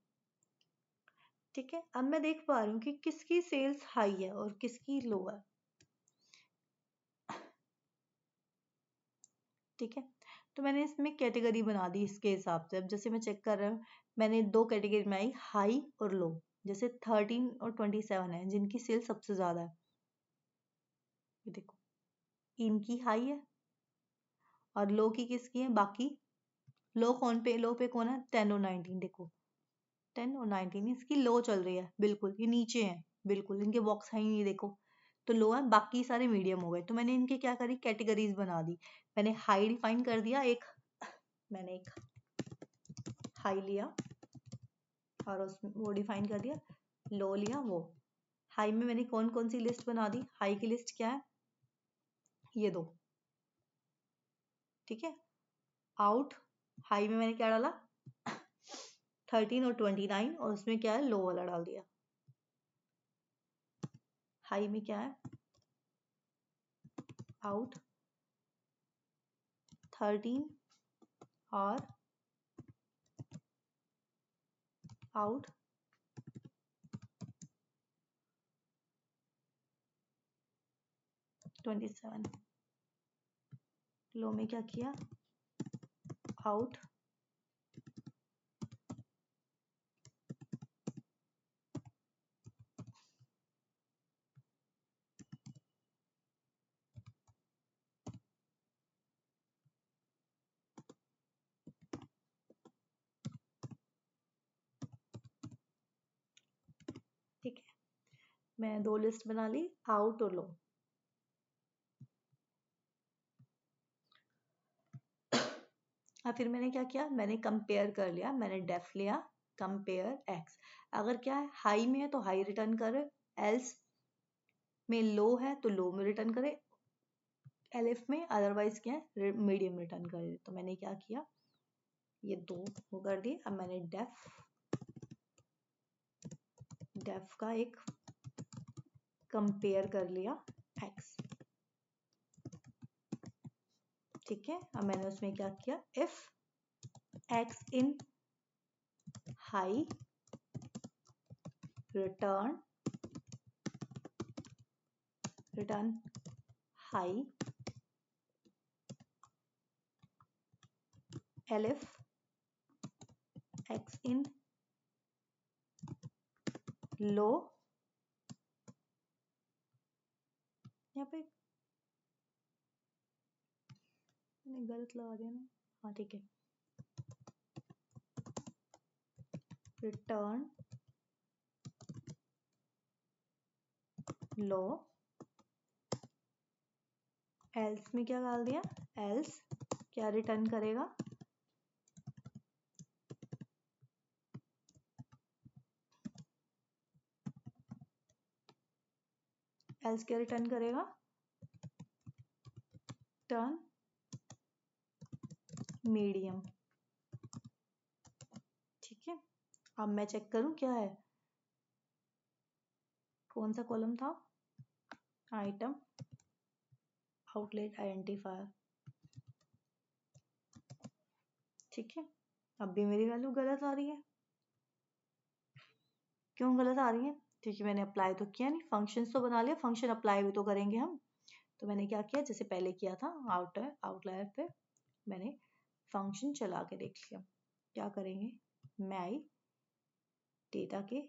ठीक है। अब मैं देख पा रही हूँ कि किसकी सेल्स हाई है और किसकी लो है, ठीक है। तो मैंने इसमें कैटेगरी बना दी इसके हिसाब से। अब जैसे मैं चेक कर रहा हूँ, मैंने दो कैटेगरी में आई, हाई और लो, जैसे 13 और 27 है जिनकी सेल सबसे ज्यादा है, ये देखो, इनकी हाई है, और लो की किसकी है, बाकी लो कौन पे, लो पे कौन है, 10 और 19, देखो 10 और 19 इसकी लो चल रही है, बिल्कुल ये नीचे है, बिल्कुल इनके बॉक्स है ही नहीं, देखो, तो लो है, बाकी सारे मीडियम हो गए। तो मैंने इनके क्या करी, कैटेगरीज बना दी, मैंने हाई डिफाइन कर दिया, मैंने एक हाई लिया और उसमें वो डिफाइन कर दिया, लो लिया वो। हाई में मैंने कौन कौन सी लिस्ट बना दी, हाई की लिस्ट क्या है, ये दो, ठीक है। आउट, हाई में मैंने क्या डाला, 13 और 29, और उसमें क्या है, लो वाला डाल दिया। हाई में क्या है, आउट 13 और आउट 27, लो में क्या किया, आउट 20, ठीक है। मैं दो लिस्ट बना ली, आउट और लो। अब फिर मैंने क्या किया, मैंने कंपेयर कर लिया, मैंने डेफ लिया, कंपेयर एक्स। अगर क्या है, हाई में है तो हाई रिटर्न करे, एल्स में लो है तो लो में रिटर्न करे, एलिफ में अदरवाइज क्या है मीडियम रिटर्न करे। तो मैंने क्या किया, ये दो वो कर दिए। अब मैंने डेफ का एक कंपेयर कर लिया एक्स, ठीक है। अब मैंने उसमें क्या किया, if x in high return high, elif x in low, यहाँ पे मैंने गलत लगा दिया ना, हाँ ठीक है, रिटर्न लो, एल्स में क्या डाल दिया, एल्स क्या रिटर्न करेगा, एल्स क्या रिटर्न करेगा, टर्न मीडियम, ठीक है। अब मैं चेक करूं क्या है, कौन सा कॉलम था, आइटम आउटलेट आइडेंटिफायर, ठीक है। अब भी मेरी वैल्यू गलत आ रही है, क्यों गलत आ रही है, क्योंकि मैंने अप्लाई तो किया नहीं, फंक्शंस तो बना लिया, फंक्शन अप्लाई भी तो करेंगे हम। तो मैंने क्या किया, जैसे पहले किया था आउटलायर पे मैंने फंक्शन चला के देख लिया। क्या करेंगे, माई डेटा के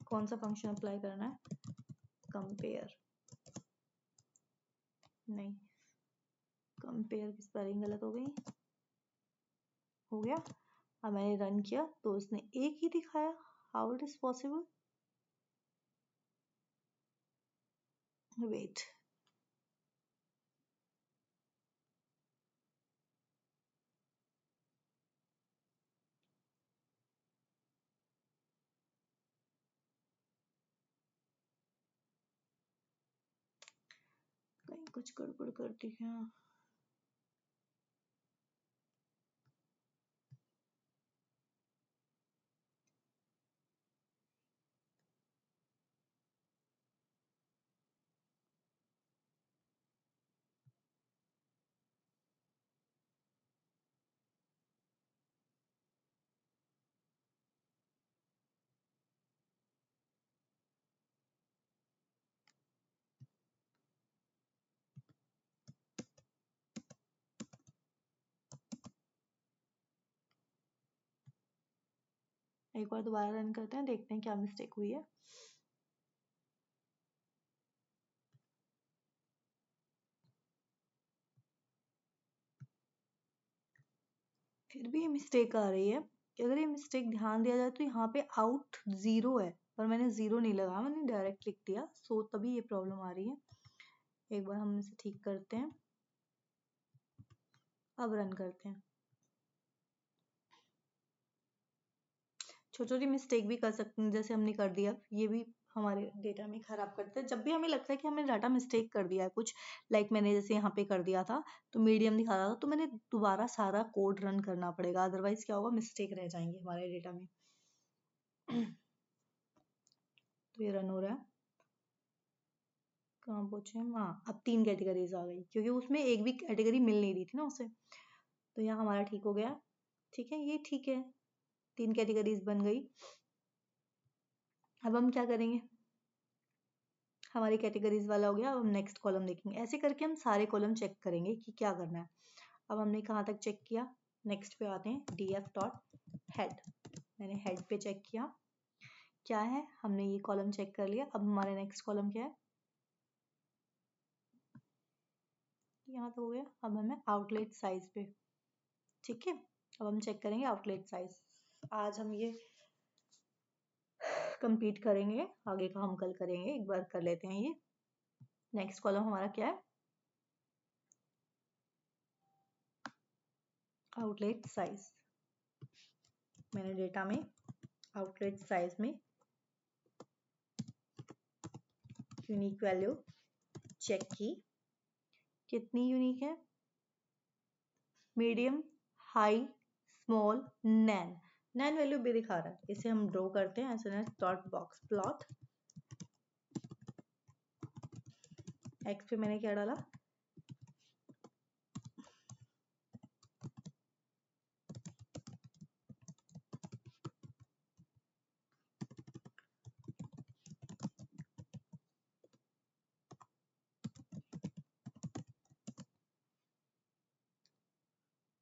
कौन सा फंक्शन अप्लाई करना है, कंपेयर, नहीं कंपेयर की स्पेलिंग गलत हो गई, हो गया। अब मैंने रन किया तो उसने एक ही दिखाया, how it is possible, wait, कहीं कुछ गड़बड़ कर दी क्या, एक बार दोबारा रन करते हैं, देखते हैं क्या मिस्टेक हुई है। फिर भी ये मिस्टेक आ रही है, कि अगर ये मिस्टेक ध्यान दिया जाए तो यहाँ पे आउट जीरो है, पर मैंने जीरो नहीं लगा, मैंने डायरेक्ट लिख दिया, सो तभी ये प्रॉब्लम आ रही है। एक बार हम इसे ठीक करते हैं, अब रन करते हैं। छोटी छोटी मिस्टेक भी कर सकते हैं, जैसे हमने कर दिया, ये भी हमारे डेटा में खराब करता है। जब भी हमें लगता है कि हमने डाटा मिस्टेक कर दिया है कुछ, लाइक मैंने जैसे यहाँ पे कर दिया था तो मीडियम दिखा रहा था, तो मैंने दोबारा सारा कोड रन करना पड़ेगा, अदरवाइज क्या होगा, मिस्टेक रह जाएंगे हमारे डेटा में। तो ये रन हो रहा है, कहाँ पहुंचे हम, हाँ अब 3 कैटेगरीज आ गई, क्योंकि उसमें एक भी कैटेगरी मिल नहीं रही थी ना उसे, तो यहाँ हमारा ठीक हो गया, ठीक है, ये ठीक है, 3 कैटेगरीज बन गई। अब हम क्या करेंगे, हमारी कैटेगरीज वाला हो गया, अब हम नेक्स्ट कॉलम देखेंगे, ऐसे करके हम सारे कॉलम चेक करेंगे कि क्या करना है। अब हमने कहाँ तक चेक किया, नेक्स्ट पे आते हैं, df डॉट हेड, मैंने हेड पे चेक किया, क्या है, हमने ये कॉलम चेक कर लिया। अब हमारा नेक्स्ट कॉलम क्या है, यहाँ तो हो गया। अब हमें आउटलेट साइज पे, ठीक है, अब हम चेक करेंगे आउटलेट साइज। आज हम ये कंप्लीट करेंगे, आगे का हम कल करेंगे, एक बार कर लेते हैं ये। नेक्स्ट कॉलम हमारा क्या है, आउटलेट साइज। मैंने डेटा में आउटलेट साइज में यूनिक वैल्यू चेक की, कितनी यूनिक है, मीडियम, हाई, स्मॉल, नैन। नैन वैल्यू भी दिखा रहा है, इसे हम ड्रॉ करते हैं ऐसे डॉट बॉक्स प्लॉट। एक्स पे मैंने क्या डाला,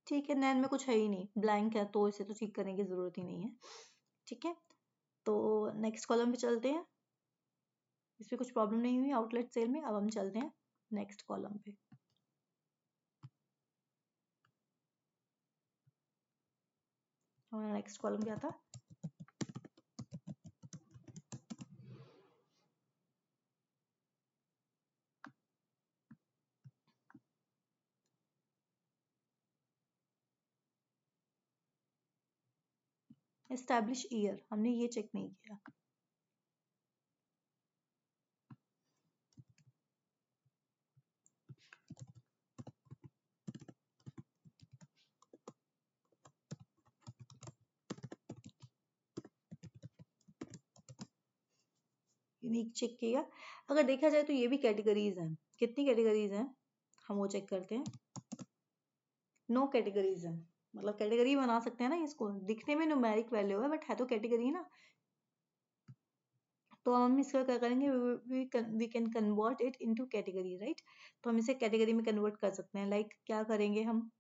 ठीक है। नैन में कुछ है ही नहीं, ब्लैंक है, तो इसे तो ठीक करने की जरूरत ही नहीं है, ठीक है। तो नेक्स्ट कॉलम पे चलते हैं, इसमें कुछ प्रॉब्लम नहीं हुई आउटलेट सेल में। अब हम चलते हैं नेक्स्ट कॉलम पे। हमारा नेक्स्ट कॉलम क्या था, एस्टैब्लिश ईयर, हमने ये चेक नहीं किया। यूनिक चेक किया, अगर देखा जाए तो ये भी कैटेगरीज हैं। कितनी कैटेगरीज हैं, हम वो चेक करते हैं। नो कैटेगरीज हैं, मतलब कैटेगरी बना सकते हैं ना इसको, दिखने में न्यूमेरिक वैल्यू है बट है तो कैटेगरी ना। तो हम इसका क्या करेंगे, we can convert it into category, right. तो हम इसे कैटेगरी में कन्वर्ट कर सकते हैं। लाइक क्या करेंगे हम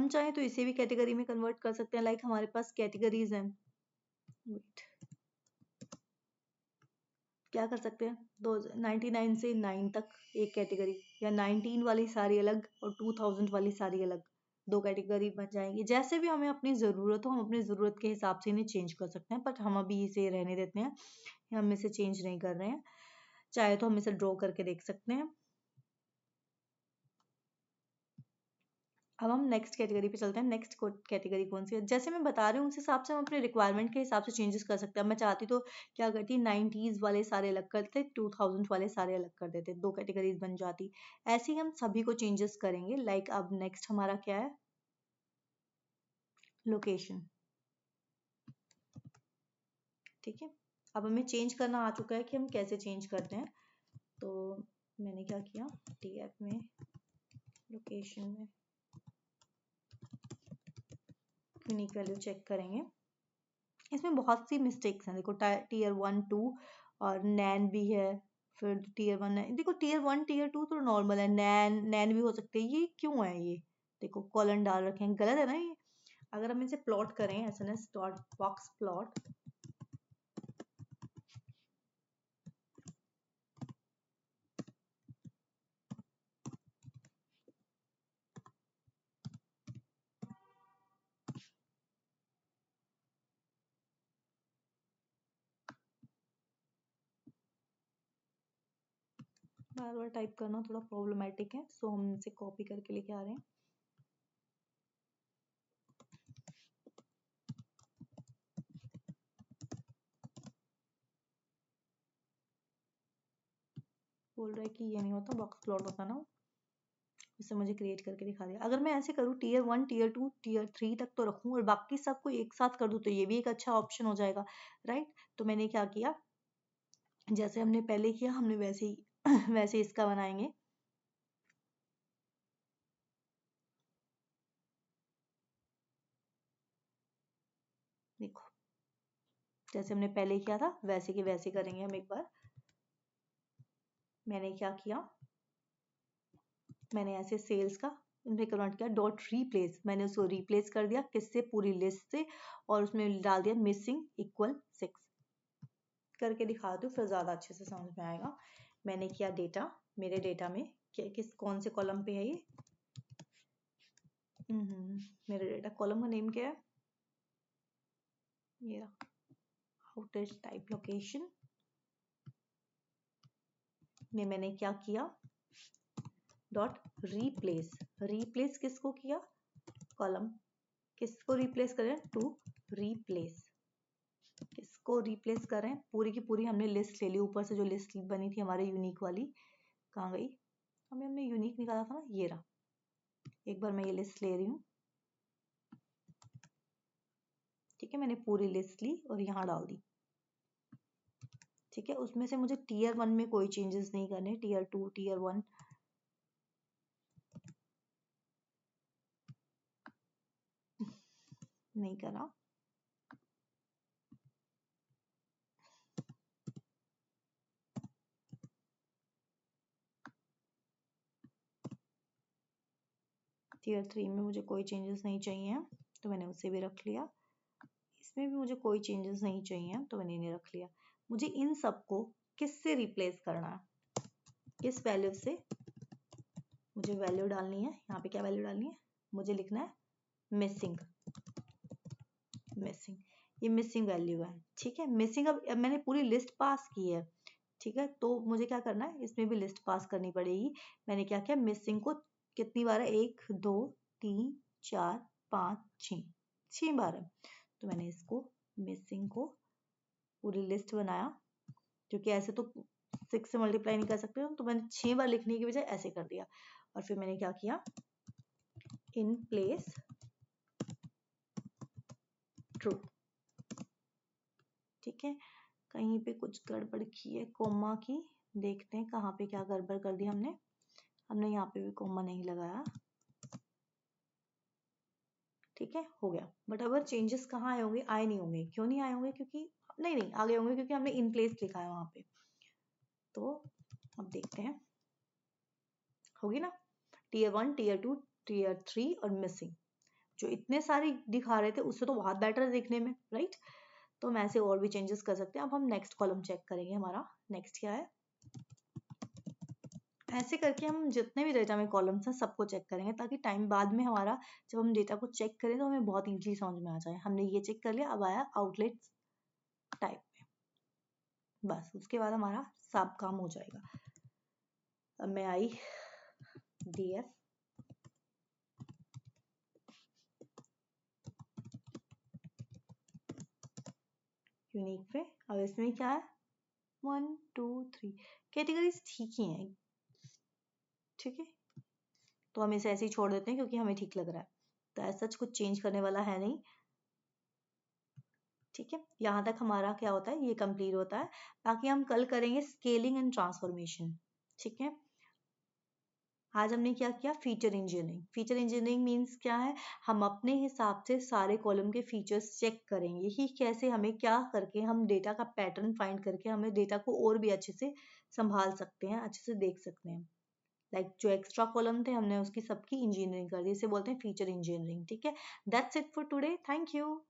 चाहें तो इसे भी कैटेगरी में कन्वर्ट कर सकते हैं। लाइक हमारे पास कैटेगरीज हैं, वेट, क्या कर सकते हैं, दो 99 से 9 तक एक कैटेगरी, या 19 वाली सारी अलग और 2000 वाली सारी अलग, दो कैटेगरी बन जाएंगी। जैसे भी हमें अपनी ज़रूरत हो, हम अपनी ज़रूरत के हिसाब से इन्हें चेंज कर सकते हैं, बट हम अभी इसे रहने देते हैं, हम इसे चेंज नहीं कर रहे हैं। चाहे तो हम इसे ड्रॉ करके देख सकते हैं। अब हम नेक्स्ट कैटेगरी पे चलते हैं। नेक्स्ट कैटेगरी कौन सी है, जैसे मैं बता रही हूँ उस हिसाब से हम अपने रिक्वायरमेंट के हिसाब से चेंजेस कर सकते हैं। मैं चाहती तो क्या करती, 90s वाले सारे अलग करते, 2000 वाले सारे अलग कर देते, दो कैटेगरीज बन जाती। ऐसे ही हम सभी को चेंजेस करेंगे। लाइक अब नेक्स्ट हमारा क्या है, लोकेशन, ठीक है। अब हमें चेंज करना आ चुका है कि हम कैसे चेंज करते हैं। तो मैंने क्या किया, टीएफ में लोकेशन में यूनिक वैल्यू चेक करेंगे। इसमें बहुत सी मिस्टेक्स हैं, देखो टीयर 1 2 और नैन भी है, फिर टीयर 1 है। देखो टीयर 1 टीयर 2 तो नॉर्मल है, नैन नैन भी हो सकते हैं, ये क्यों है, ये देखो कॉलन डाल रखे हैं, गलत है ना ये। अगर हम इसे प्लॉट करें एसएनएस डॉट बॉक्स प्लॉट, बार बार टाइप करना थोड़ा प्रॉब्लमेटिक है, सो हम इसे कॉपी करके लेके आ रहे हैं। बोल रहा है कि ये नहीं होता, बॉक्स प्लॉट होता ना, इससे मुझे क्रिएट करके दिखा दिया। अगर मैं ऐसे करूँ टीयर 1 टीयर 2 टीयर 3 तक तो रखूँ और बाकी सबको एक साथ कर दूँ, तो ये भी एक अच्छा ऑप्शन हो जाएगा, राइट। तो मैंने क्या किया, जैसे हमने पहले किया हमने वैसे ही वैसे इसका बनाएंगे। देखो जैसे हमने पहले किया था वैसे के वैसे करेंगे हम एक बार। मैंने क्या किया, मैंने ऐसे सेल्स का इनमें कन्वर्ट किया डॉट रिप्लेस, मैंने उसको रिप्लेस कर दिया किससे, पूरी लिस्ट से, और उसमें डाल दिया मिसिंग इक्वल 6 करके दिखा दूँ, फिर ज़्यादा अच्छे से समझ में आएगा। मैंने किया डेटा, मेरे डेटा में किस कौन से कॉलम पे है ये, मेरे डेटा कॉलम का नेम क्या है, ये आउटेज टाइप लोकेशन में मैंने क्या किया, डॉट रिप्लेस, रिप्लेस किसको किया, कॉलम, किसको रिप्लेस करें, टू रिप्लेस, किसको रिप्लेस करें, पूरी की पूरी हमने लिस्ट ले ली, ऊपर से जो लिस्ट बनी थी हमारे यूनिक वाली, कहाँ गई, हमने यूनिक निकाला था ना, ये रहा, एक बार मैं ये लिस्ट ले रही हूँ, ठीक है, मैंने पूरी लिस्ट ली और यहाँ डाल दी, ठीक है। उसमें से मुझे टीयर 1 में कोई चेंजेस नहीं करने, टीयर 2 टीयर 1 नहीं करा, टीयर 3 में मुझे कोई चेंजेस नहीं चाहिए तो मैंने उसे भी रख लिया, इसमें भी मुझे कोई चेंजेस नहीं चाहिए तो मैंने इन्हें रख लिया। मुझे इन सबको किससे रिप्लेस करना है, किस वैल्यू से, मुझे वैल्यू डालनी है, यहाँ पे क्या वैल्यू डालनी है, मुझे लिखना है मिसिंग, मिसिंग, ये मिसिंग वैल्यू है, ठीक है। मिसिंग अब मैंने पूरी लिस्ट पास की है, ठीक है, तो मुझे क्या करना है, इसमें भी लिस्ट पास करनी पड़ेगी। मैंने क्या किया, मिसिंग को कितनी बार है, 1 2 3 4 5 6, 6 बार है, तो मैंने इसको मिसिंग को पूरी लिस्ट बनाया, क्योंकि ऐसे तो 6 से मल्टीप्लाई नहीं कर सकते, तो मैंने 6 बार लिखने की बजाय ऐसे कर दिया, और फिर मैंने क्या किया, इन प्लेस ट्रू, ठीक है। कहीं पे कुछ गड़बड़ की है कोमा की, देखते हैं कहाँ पे क्या गड़बड़ कर दी हमने, हमने यहाँ पे भी कोमा नहीं लगाया, ठीक है, हो गया। बट अगर चेंजेस कहाँ आए होंगे, आए नहीं होंगे, क्यों नहीं आए होंगे, क्योंकि नहीं आ गए होंगे क्योंकि हमने इन प्लेस लिखा है वहां पे। तो अब देखते हैं, होगी ना, टीयर 1 टीयर 2 टीयर 3 और मिसिंग, जो इतने सारे दिखा रहे थे उससे तो बहुत बेटर है देखने में, राइट। तो हम ऐसे और भी चेंजेस कर सकते हैं। अब हम नेक्स्ट कॉलम चेक करेंगे, हमारा नेक्स्ट क्या है, ऐसे करके हम जितने भी डेटा में कॉलम्स हैं सबको चेक करेंगे, ताकि टाइम बाद में हमारा जब हम डेटा को चेक करें तो हमें बहुत इजीली समझ में आ जाए। हमने ये चेक कर लिया, अब आया आउटलेट टाइप में, बस उसके बाद हमारा सब काम हो जाएगा। अब मैं आई डीएफ, यूनिक पे, अब इसमें क्या है, 1 2 3 कैटेगरीज ठीक ही हैं, ठीक है, तो हम इसे ऐसे ही छोड़ देते हैं क्योंकि हमें ठीक लग रहा है, तो ऐसा कुछ चेंज करने वाला है नहीं, ठीक है। यहाँ तक हमारा क्या होता है, ये कंप्लीट होता है। बाकी हम कल करेंगे स्केलिंग एंड ट्रांसफॉर्मेशन, ठीक है। आज हमने क्या किया, feature engineering. Feature engineering means क्या है, हम अपने हिसाब से सारे कॉलम के फीचर्स चेक करेंगे ही, कैसे हमें क्या करके हम डेटा का पैटर्न फाइंड करके हमें डेटा को और भी अच्छे से संभाल सकते हैं, अच्छे से देख सकते हैं। लाइक जो एक्स्ट्रा कॉलम थे हमने उसकी सबकी इंजीनियरिंग कर दी, इसे बोलते हैं फीचर इंजीनियरिंग, ठीक है। That's it for today, thank you.